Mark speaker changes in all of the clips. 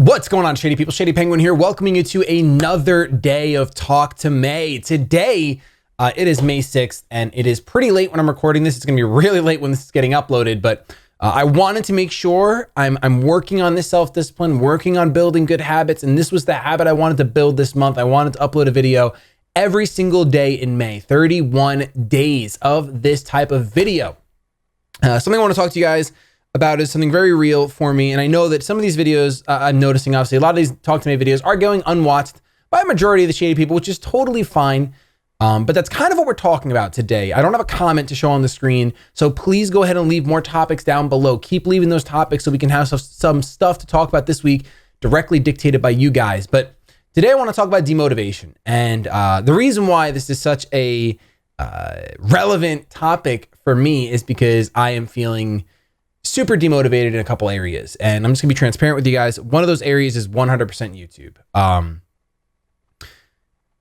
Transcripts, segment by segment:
Speaker 1: What's going on, Shady people? ShadyPenguinn here, welcoming you to another day of Talk to May. Today, it is May 6th, and it is pretty late when I'm recording this. It's going to be really late when this is getting uploaded, but I wanted to make sure I'm working on this self-discipline, working on building good habits, and this was the habit I wanted to build this month. I wanted to upload a video every single day in May, 31 days of this type of video. Something I want to talk to you guys about is something very real for me. And I know that some of these videos I'm noticing, obviously, a lot of these Talk to Me videos are going unwatched by a majority of the shady people, which is totally fine. But that's kind of what we're talking about today. I don't have a comment to show on the screen, so please go ahead and leave more topics down below. Keep leaving those topics so we can have some stuff to talk about this week directly dictated by you guys. But today I want to talk about demotivation. And the reason why this is such a relevant topic for me is because I am feeling super demotivated in a couple areas. And I'm just gonna be transparent with you guys. One of those areas is 100% YouTube.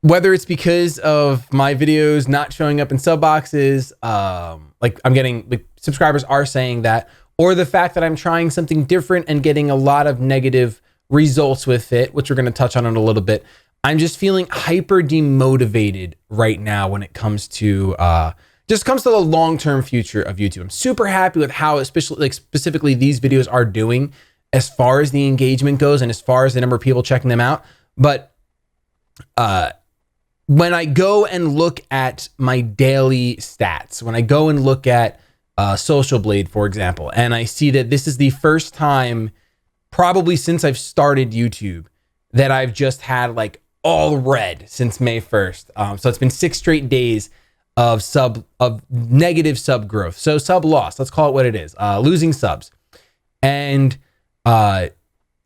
Speaker 1: Whether it's because of my videos not showing up in sub boxes, like I'm getting, like subscribers are saying that, or the fact that I'm trying something different and getting a lot of negative results with it, which we're gonna touch on in a little bit. I'm just feeling hyper demotivated right now when it comes to the long-term future of YouTube. I'm super happy with how, especially like specifically these videos are doing as far as the engagement goes and as far as the number of people checking them out. But when I go and look at my daily stats, when I go and look at Social Blade, for example, and I see that this is the first time probably since I've started YouTube that I've just had like all red since May 1st. So it's been 6 straight days of negative sub growth. So sub loss, let's call it what it is, losing subs. And I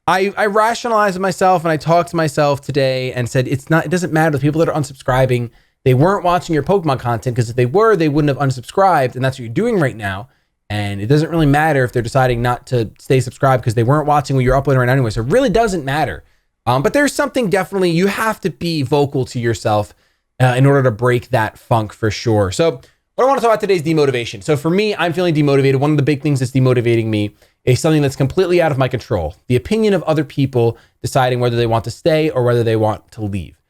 Speaker 1: rationalized with myself and I talked to myself today and said, it doesn't matter. The people that are unsubscribing, they weren't watching your Pokemon content, because if they were, they wouldn't have unsubscribed. And that's what you're doing right now. And it doesn't really matter if they're deciding not to stay subscribed because they weren't watching what you're uploading right now anyway. So it really doesn't matter. But there's something definitely, you have to be vocal to yourself in order to break that funk for sure. So what I want to talk about today is demotivation. So for me, I'm feeling demotivated. One of the big things that's demotivating me is something that's completely out of my control. The opinion of other people deciding whether they want to stay or whether they want to leave.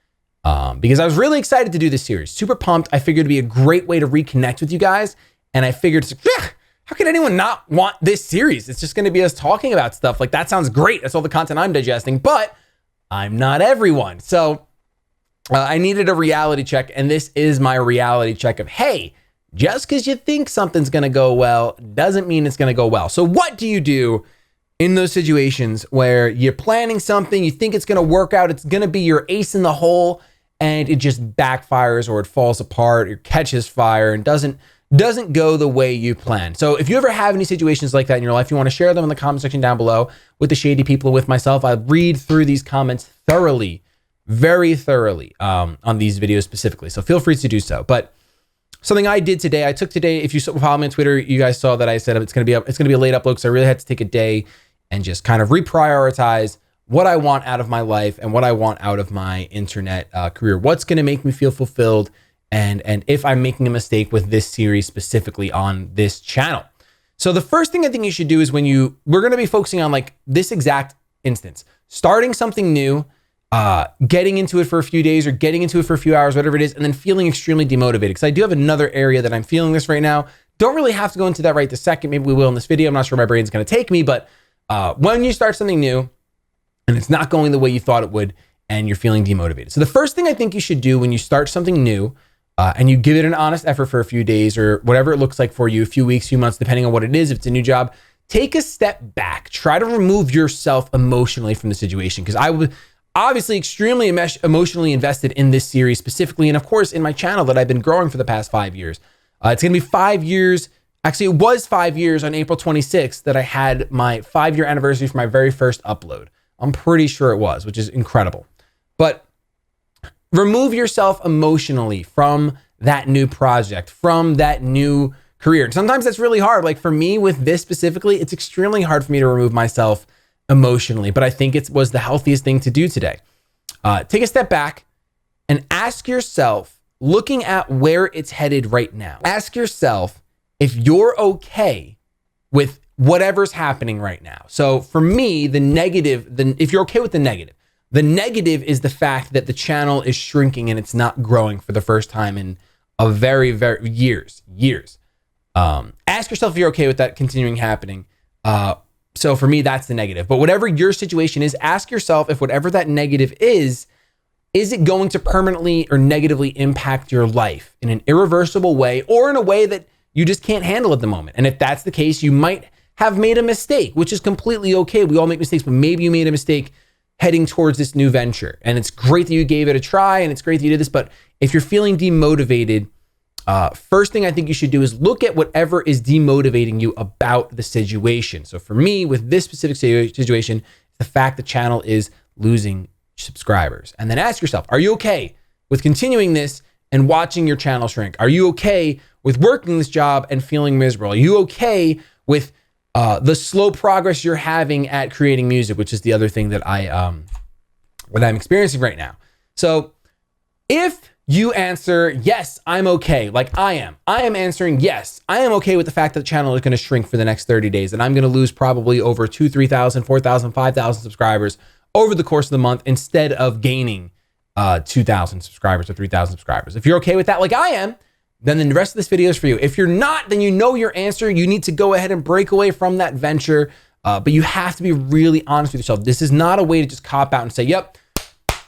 Speaker 1: Because I was really excited to do this series, super pumped. I figured it'd be a great way to reconnect with you guys. And I figured, how can anyone not want this series? It's just going to be us talking about stuff. Like, that sounds great. That's all the content I'm digesting, but I'm not everyone. So I needed a reality check, and this is my reality check of, hey, just because you think something's going to go well doesn't mean it's going to go well. So what do you do in those situations where you're planning something, you think it's going to work out, it's going to be your ace in the hole, and it just backfires or it falls apart or catches fire and doesn't go the way you planned? So if you ever have any situations like that in your life, you want to share them in the comment section down below with the shady people, with myself. I read through these comments thoroughly, very thoroughly, on these videos specifically. So feel free to do so. But something I did today, if you follow me on Twitter, you guys saw that I said it's going to be a late upload, because I really had to take a day and just kind of reprioritize what I want out of my life and what I want out of my internet career. What's going to make me feel fulfilled, and if I'm making a mistake with this series specifically on this channel. So the first thing I think you should do is we're going to be focusing on like this exact instance, starting something new, getting into it for a few days or getting into it for a few hours, whatever it is, and then feeling extremely demotivated. Because I do have another area that I'm feeling this right now. Don't really have to go into that right this second. Maybe we will in this video. I'm not sure where my brain's going to take me, but when you start something new and it's not going the way you thought it would and you're feeling demotivated. So the first thing I think you should do when you start something new and you give it an honest effort for a few days or whatever it looks like for you, a few weeks, few months, depending on what it is, if it's a new job, take a step back. Try to remove yourself emotionally from the situation, because I would obviously extremely emotionally invested in this series specifically, and of course in my channel that I've been growing for the past 5 years. It's gonna be 5 years. Actually, it was 5 years on April 26th that I had my 5-year anniversary for my very first upload. I'm pretty sure it was, which is incredible. But remove yourself emotionally from that new project, from that new career. And sometimes that's really hard. Like for me with this specifically, it's extremely hard for me to remove myself emotionally, but I think it was the healthiest thing to do today. Take a step back and ask yourself, looking at where it's headed right now, ask yourself if you're okay with whatever's happening right now. So for me, the negative, if you're okay with the negative is the fact that the channel is shrinking and it's not growing for the first time in a very, very years. Ask yourself if you're okay with that continuing happening. So for me, that's the negative. But whatever your situation is, ask yourself if whatever that negative is it going to permanently or negatively impact your life in an irreversible way or in a way that you just can't handle at the moment? And if that's the case, you might have made a mistake, which is completely okay. We all make mistakes, but maybe you made a mistake heading towards this new venture. And it's great that you gave it a try and it's great that you did this. But if you're feeling demotivated, first thing I think you should do is look at whatever is demotivating you about the situation. So for me, with this specific situation, the fact the channel is losing subscribers. And then ask yourself, are you okay with continuing this and watching your channel shrink? Are you okay with working this job and feeling miserable? Are you okay with the slow progress you're having at creating music, which is the other thing that I'm experiencing right now? So if you answer, yes, I'm okay, like I am answering, yes, I am okay with the fact that the channel is going to shrink for the next 30 days and I'm going to lose probably over 2,000, 3,000, 4,000, 5,000 subscribers over the course of the month instead of gaining 2,000 subscribers or 3,000 subscribers. If you're okay with that, like I am, then the rest of this video is for you. If you're not, then you know your answer. You need to go ahead and break away from that venture, but you have to be really honest with yourself. This is not a way to just cop out and say, yep,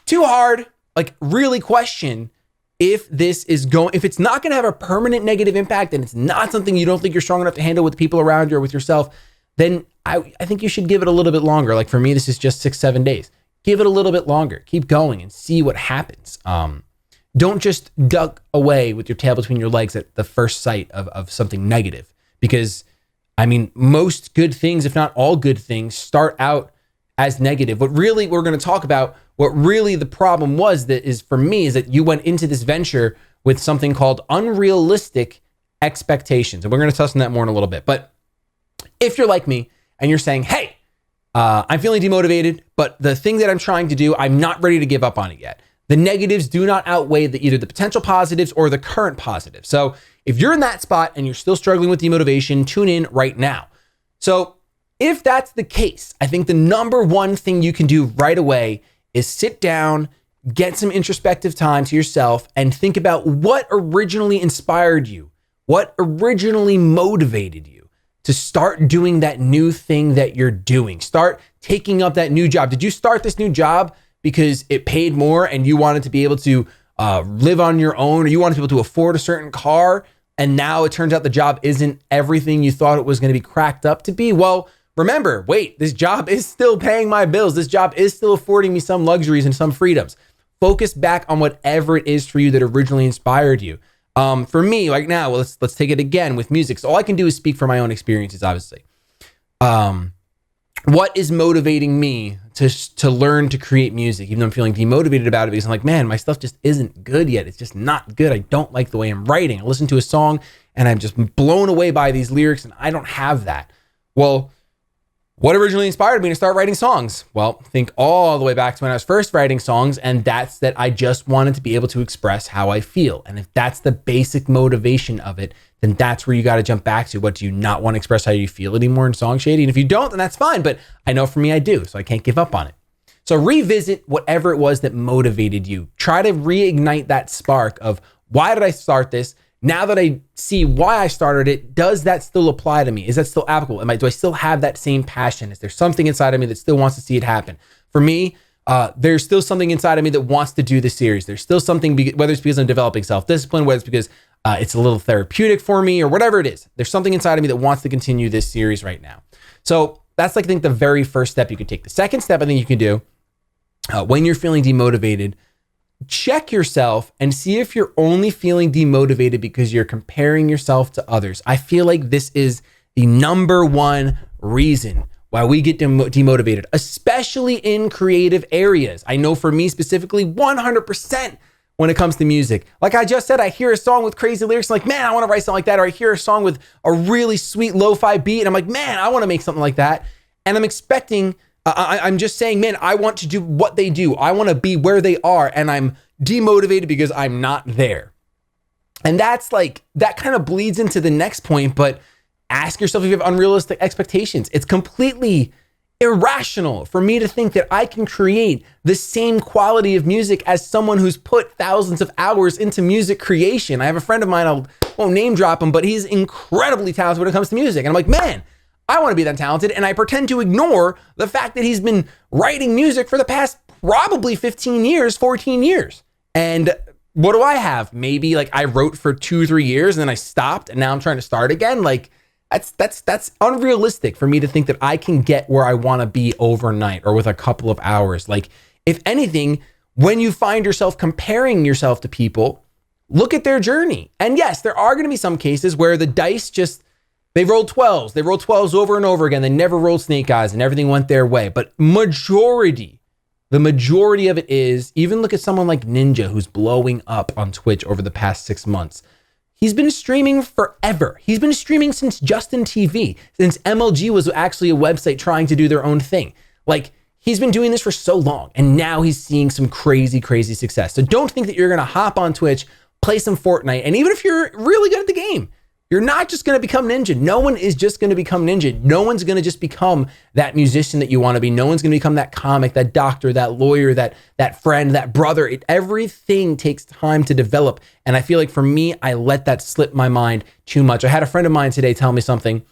Speaker 1: too hard. Like really question if this is if it's not going to have a permanent negative impact and it's not something you don't think you're strong enough to handle with the people around you or with yourself, then I think you should give it a little bit longer. Like for me, this is just 6-7 days. Give it a little bit longer. Keep going and see what happens. Don't just duck away with your tail between your legs at the first sight of something negative, because I mean, most good things, if not all good things, start out as negative. What really we're going to talk about, what really the problem was that is for me is that you went into this venture with something called unrealistic expectations. And we're going to touch on that more in a little bit. But if you're like me and you're saying, hey, I'm feeling demotivated, but the thing that I'm trying to do, I'm not ready to give up on it yet. The negatives do not outweigh either the potential positives or the current positives. So if you're in that spot and you're still struggling with demotivation, tune in right now. So if that's the case, I think the number one thing you can do right away is sit down, get some introspective time to yourself and think about what originally inspired you, what originally motivated you to start doing that new thing that you're doing. Start taking up that new job. Did you start this new job because it paid more and you wanted to be able to live on your own, or you wanted to be able to afford a certain car, and now it turns out the job isn't everything you thought it was going to be cracked up to be? Well, remember, wait, this job is still paying my bills. This job is still affording me some luxuries and some freedoms. Focus back on whatever it is for you that originally inspired you. For me, like now, well, let's take it again with music. So all I can do is speak from my own experiences, obviously. What is motivating me to learn to create music, even though I'm feeling demotivated about it because I'm like, man, my stuff just isn't good yet. It's just not good. I don't like the way I'm writing. I listen to a song and I'm just blown away by these lyrics and I don't have that. Well, what originally inspired me to start writing songs? Well, think all the way back to when I was first writing songs, and that's that I just wanted to be able to express how I feel. And if that's the basic motivation of it, then that's where you got to jump back to. What do you not want to express how you feel anymore in Song Shady? And if you don't, then that's fine. But I know for me, I do. So I can't give up on it. So revisit whatever it was that motivated you. Try to reignite that spark of, why did I start this? Now that I see why I started it, does that still apply to me? Is that still applicable? Do I still have that same passion? Is there something inside of me that still wants to see it happen? For me, there's still something inside of me that wants to do this series. There's still something, whether it's because I'm developing self-discipline, whether it's because it's a little therapeutic for me or whatever it is. There's something inside of me that wants to continue this series right now. So that's like, I think, the very first step you can take. The second step I think you can do when you're feeling demotivated, check yourself and see if you're only feeling demotivated because you're comparing yourself to others. I feel like this is the number one reason why we get demotivated, especially in creative areas. I know for me specifically, 100% when it comes to music. Like I just said, I hear a song with crazy lyrics, I'm like, man, I want to write something like that. Or I hear a song with a really sweet lo-fi beat and I'm like, man, I want to make something like that. And I'm expecting I'm just saying, man, I want to do what they do. I want to be where they are, and I'm demotivated because I'm not there. And that's like, that kind of bleeds into the next point, but Ask yourself if you have unrealistic expectations. It's completely irrational for me to think that I can create the same quality of music as someone who's put thousands of hours into music creation. I have a friend of mine, I won't name drop him, but he's incredibly talented when it comes to music. And I'm like, man, I want to be that talented. And I pretend to ignore the fact that he's been writing music for the past probably 15 years, 14 years. And what do I have? Maybe like I wrote for 2-3 years and then I stopped and now I'm trying to start again. Like that's unrealistic for me to think that I can get where I want to be overnight or with a couple of hours. Like if anything, when you find yourself comparing yourself to people, look at their journey. And yes, there are going to be some cases where the dice they rolled 12s. They rolled 12s over and over again. They never rolled snake eyes and everything went their way. But the majority of it is, even look at someone like Ninja who's blowing up on Twitch over the past 6 months. He's been streaming forever. He's been streaming since Justin TV, since MLG was actually a website trying to do their own thing. Like, he's been doing this for so long, and now he's seeing some crazy, crazy success. So don't think that you're gonna hop on Twitch, play some Fortnite, and even if you're really good at the game, you're not just gonna become Ninja. No one is just gonna become Ninja. No one's gonna just become that musician that you wanna be. No one's gonna become that comic, that doctor, that lawyer, that friend, that brother. Everything takes time to develop. And I feel like for me, I let that slip my mind too much. I had a friend of mine today tell me something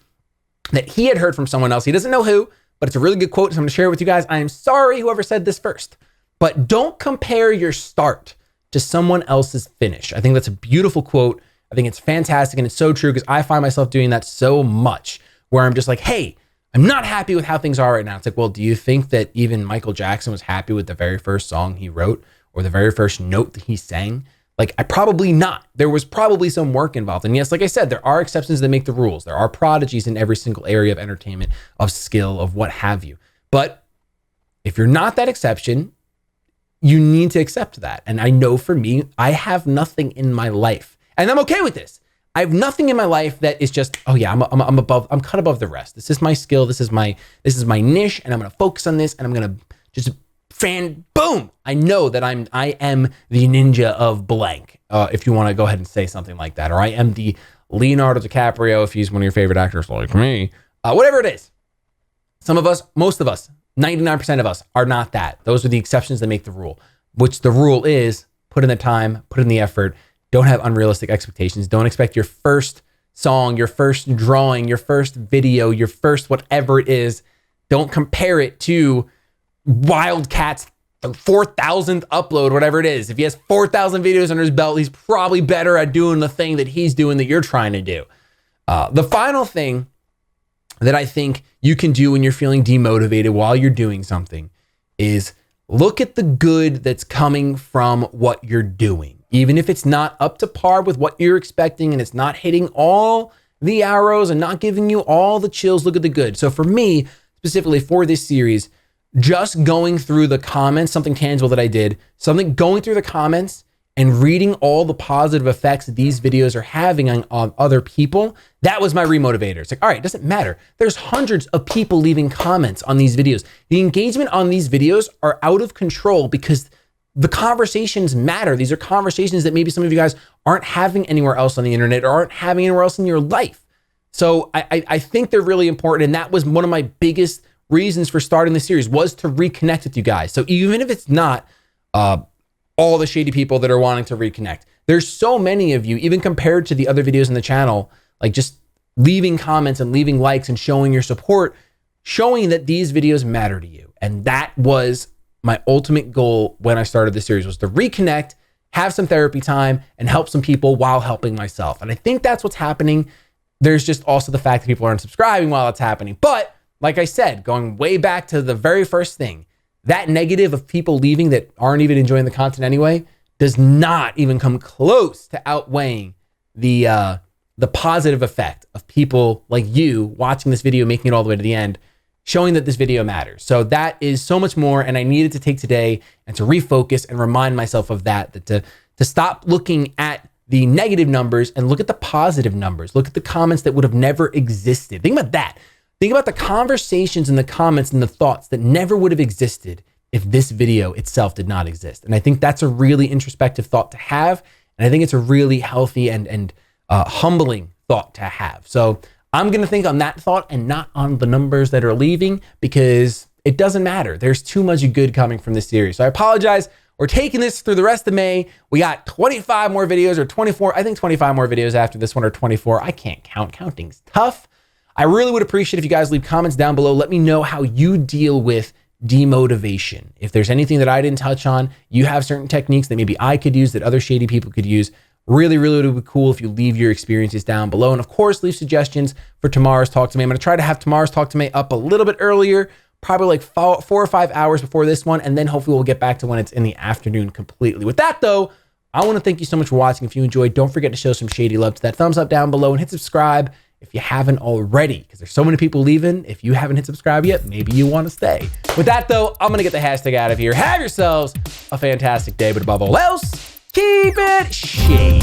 Speaker 1: that he had heard from someone else. He doesn't know who, but it's a really good quote. So I'm gonna share it with you guys. I am sorry whoever said this first, but don't compare your start to someone else's finish. I think that's a beautiful quote. I think it's fantastic and it's so true because I find myself doing that so much where I'm just like, hey, I'm not happy with how things are right now. It's like, well, do you think that even Michael Jackson was happy with the very first song he wrote or the very first note that he sang? Like, I probably not. There was probably some work involved. And yes, like I said, there are exceptions that make the rules. There are prodigies in every single area of entertainment, of skill, of what have you. But if you're not that exception, you need to accept that. And I know for me, I have nothing in my life. And I'm okay with this. I have nothing in my life that is just, oh yeah, I'm cut above the rest. This is my skill. This is my niche, and I'm gonna focus on this, and I'm gonna just boom. I know that I am the ninja of blank. If you want to go ahead and say something like that, or I am the Leonardo DiCaprio if he's one of your favorite actors like me. Whatever it is. Some of us, most of us, 99% of us are not that. Those are the exceptions that make the rule, which the rule is put in the time, put in the effort. Don't have unrealistic expectations. Don't expect your first song, your first drawing, your first video, your first whatever it is. Don't compare it to Wildcat's 4,000th upload, whatever it is. If he has 4,000 videos under his belt, he's probably better at doing the thing that he's doing that you're trying to do. The final thing that I think you can do when you're feeling demotivated while you're doing something is look at the good that's coming from what you're doing. Even if it's not up to par with what you're expecting and it's not hitting all the arrows and not giving you all the chills, look at the good. So for me, specifically for this series, just going through the comments, something tangible that I did, going through the comments and reading all the positive effects that these videos are having on other people, that was my remotivator. It's like, all right, it doesn't matter. There's hundreds of people leaving comments on these videos. The engagement on these videos are out of control because the conversations matter. These are conversations that maybe some of you guys aren't having anywhere else on the internet or aren't having anywhere else in your life. So I think they're really important. And that was one of my biggest reasons for starting the series, was to reconnect with you guys. So even if it's not all the shady people that are wanting to reconnect, there's so many of you, even compared to the other videos in the channel, like just leaving comments and leaving likes and showing your support, showing that these videos matter to you. And that was my ultimate goal when I started the series, was to reconnect, have some therapy time, and help some people while helping myself. And I think that's what's happening. There's just also the fact that people aren't subscribing while it's happening. But like I said, going way back to the very first thing, that negative of people leaving that aren't even enjoying the content anyway does not even come close to outweighing the positive effect of people like you watching this video, making it all the way to the end, showing that this video matters. So that is so much more. And I needed to take today and to refocus and remind myself of that to stop looking at the negative numbers and look at the positive numbers. Look at the comments that would have never existed. Think about that. Think about the conversations and the comments and the thoughts that never would have existed if this video itself did not exist. And I think that's a really introspective thought to have. And I think it's a really healthy and humbling thought to have. So I'm going to think on that thought and not on the numbers that are leaving, because it doesn't matter. There's too much good coming from this series. So I apologize. We're taking this through the rest of May. We got 25 more videos, or 24. I think 25 more videos after this one, or 24. I can't count. Counting's tough. I really would appreciate if you guys leave comments down below. Let me know how you deal with demotivation. If there's anything that I didn't touch on, you have certain techniques that maybe I could use, that other shady people could use. Really, really would be cool if you leave your experiences down below. And of course, leave suggestions for tomorrow's Talk to Me. I'm going to try to have tomorrow's Talk to Me up a little bit earlier, probably like 4 or 5 hours before this one. And then hopefully we'll get back to when it's in the afternoon completely. With that though, I want to thank you so much for watching. If you enjoyed, don't forget to show some shady love to that thumbs up down below, and hit subscribe if you haven't already, because there's so many people leaving. If you haven't hit subscribe yet, maybe you want to stay. With that though, I'm going to get the hashtag out of here. Have yourselves a fantastic day, but above all else, keep it shady.